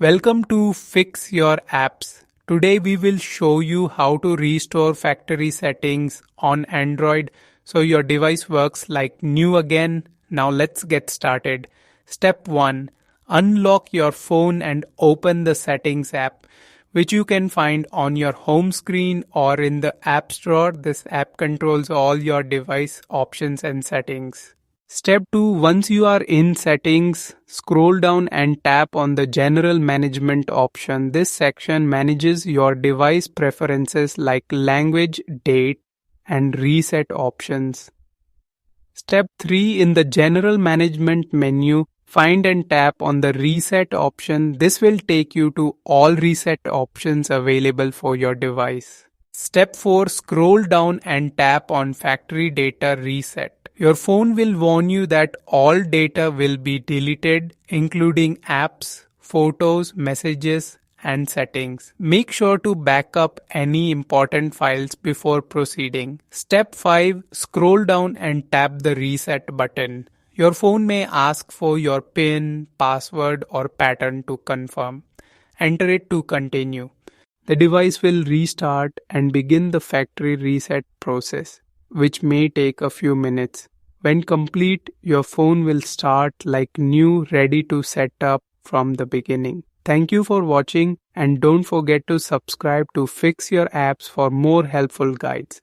Welcome to Fix Your Apps. Today we will show you how to restore factory settings on Android so your device works like new again. Now let's get started. Step 1. Unlock your phone and open the Settings app, which you can find on your home screen or in the App Store. This app controls all your device options and settings. Step 2. Once you are in settings, scroll down and tap on the general management option. This section manages your device preferences like language, date, and reset options. Step 3. In the general management menu, find and tap on the reset option. This will take you to all reset options available for your device. Step 4. Scroll down and tap on factory data reset. Your phone will warn you that all data will be deleted, including apps, photos, messages, and settings. Make sure to back up any important files before proceeding. Step 5. Scroll down and tap the reset button. Your phone may ask for your PIN, password, or pattern to confirm. Enter it to continue. The device will restart and begin the factory reset process, which may take a few minutes. When complete, your phone will start like new, ready to set up from the beginning. Thank you for watching, and don't forget to subscribe to Fix Your Apps for more helpful guides.